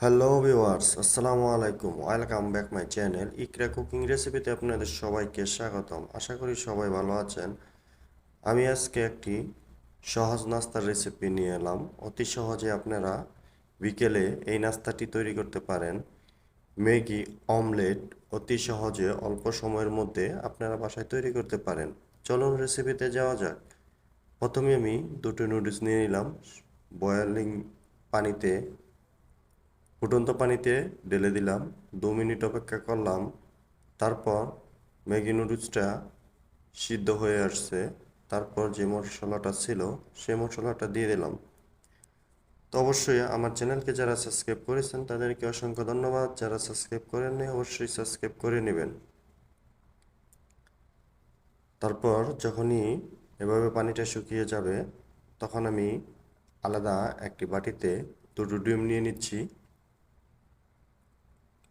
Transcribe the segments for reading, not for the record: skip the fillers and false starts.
Hello viewers, আসসালামু আলাইকুম। Welcome back my channel Iqra cooking রেসিপিতে আপনাদের সবাইকে স্বাগতম। আশা করি সবাই ভালো আছেন। আমি আজকে একটি সহজ নাস্তার রেসিপি নিয়ে এলাম। অতি সহজে আপনারা বিকেলে এই নাস্তাটি তৈরি করতে পারেন। ম্যাগি অমলেট অতি সহজে অল্প সময়ের মধ্যে আপনারা বাসায় তৈরি করতে পারেন। চলুন রেসিপিতে যাওয়া যাক। প্রথমে আমি দুটো নুডলস নিয়ে নিলাম। বয়েলিং পানিতে ফুটন্ত পানিতে ঢেলে দিলাম, 2 মিনিট অপেক্ষা করলাম। তারপর ম্যাগি নুডলসটা সিদ্ধ হয়ে আসছে। তারপর যে মশলাটা ছিল সেই মশলাটা দিয়ে দিলাম। তো অবশ্যই আমার চ্যানেলকে যারা সাবস্ক্রাইব করেছেন তাদেরকে অসংখ্য ধন্যবাদ। যারা সাবস্ক্রাইব করেননি অবশ্যই সাবস্ক্রাইব করে নেবেন। তারপর যখনই এভাবে পানিটা শুকিয়ে যাবে তখন আমি আলাদা একটি বাটিতে দুটো ডিম নিয়ে নিচ্ছি।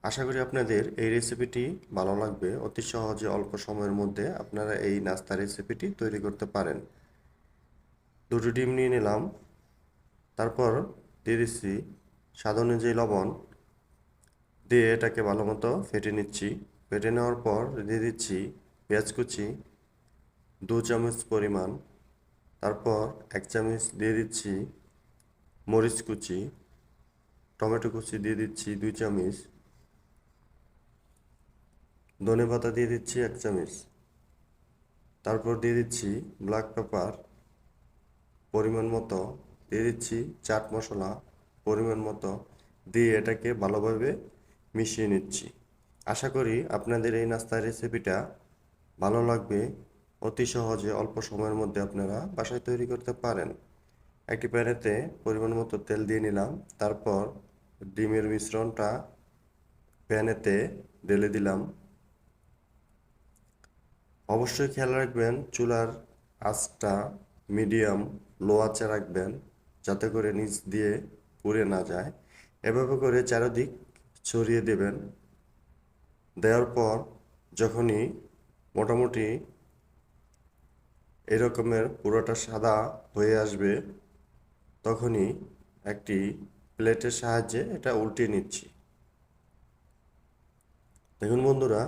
আশা করি আপনাদের এই রেসিপিটি ভালো লাগবে। অতি সহজে অল্প সময়ের মধ্যে আপনারা এই নাস্তা রেসিপিটি তৈরি করতে পারেন। দুটো ডিম নিয়ে নিলাম। তারপর দিয়ে দিচ্ছি স্বাদ অনুযায়ী লবণ, দিয়ে এটাকে ভালো মতো ফেটে নিচ্ছি। ফেটে নেওয়ার পর দিয়ে দিচ্ছি পেঁয়াজ কুচি 2 চামচ পরিমাণ। তারপর 1 চামচ দিয়ে দিচ্ছি মরিচ কুচি, টমেটো কুচি দিয়ে দিচ্ছি 2 চামচ, ধনেপাতা দিয়ে দিচ্ছি 1 চামচ। তারপর দিয়ে দিচ্ছি ব্ল্যাক পেপার পরিমাণ মতো, দিয়ে দিচ্ছি চাট মশলা পরিমাণ মতো, দিয়ে এটাকে ভালোভাবে মিশিয়ে নিচ্ছি। আশা করি আপনাদের এই নাস্তার রেসিপিটা ভালো লাগবে। অতি সহজে অল্প সময়ের মধ্যে আপনারা বাসায় তৈরি করতে পারেন। একটি প্যানেতে পরিমাণ মতো তেল দিয়ে নিলাম। তারপর ডিমের মিশ্রণটা প্যানেতে ঢেলে দিলাম। অবশ্যই খেয়াল রাখবেন চুলার আঁচটা মিডিয়াম লো আঁচে রাখবেন যাতে করে নিচ দিয়ে পুড়ে না যায়। এভাবে করে চারিদিক ছড়িয়ে দেবেন। দেওয়ার পর যখনই মোটামুটি এরকমের পুরোটা সাদা হয়ে আসবে তখনই একটি প্লেটের সাহায্যে এটা উল্টিয়ে নিচ্ছি। দেখুন বন্ধুরা,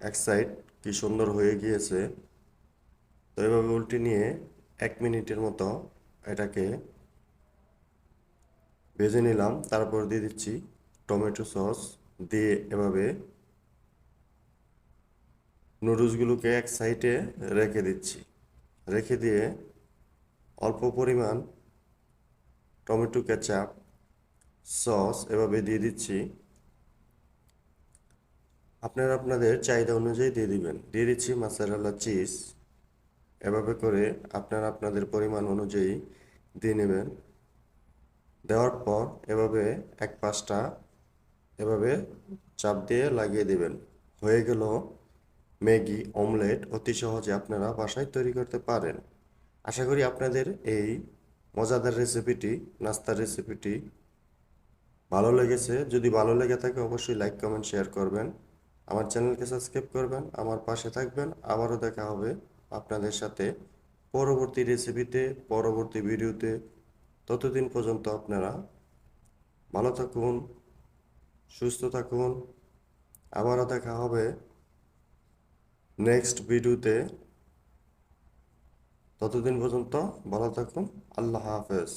এক সাইড কি সুন্দর হয়ে গিয়েছে। তো এভাবে উল্টে নিয়ে 1 মিনিটের মতো এটাকে ভেজে নিলাম। তারপর দিয়ে দিচ্ছি টমেটো সস, দিয়ে এভাবে নুডলসগুলোকে এক সাইডে রেখে দিচ্ছি। রেখে দিয়ে অল্প পরিমাণ টমেটো কেচাপ সস এভাবে দিয়ে দিচ্ছি। আপনারা আপনাদের চাহিদা অনুযায়ী দিয়ে দিবেন। দিয়ে দিচ্ছি মোজারেলা চিজ। এভাবে করে আপনারা আপনাদের পরিমাণ অনুযায়ী দিয়ে নেবেন। দেওয়ার পর এভাবে এক পাশটা এভাবে চাপ দিয়ে লাগিয়ে দিবেন। হয়ে গেল ম্যাগি অমলেট। অতি সহজে আপনারা বাসায় তৈরি করতে পারেন। আশা করি আপনাদের এই মজাদার রেসিপিটি, নাস্তার রেসিপিটি ভালো লেগেছে। যদি ভালো লেগে থাকে অবশ্যই লাইক কমেন্ট শেয়ার করবেন। আমার চ্যানেলকে সাবস্ক্রাইব করবেন, আমার পাশে থাকবেন। আবারও দেখা হবে আপনাদের সাথে পরবর্তী রেসিপিতে, পরবর্তী ভিডিওতে। ততদিন পর্যন্ত আপনারা ভালো থাকুন, সুস্থ থাকুন। আবারও দেখা হবে নেক্সট ভিডিওতে। ততদিন পর্যন্ত ভালো থাকুন। আল্লাহ হাফেজ।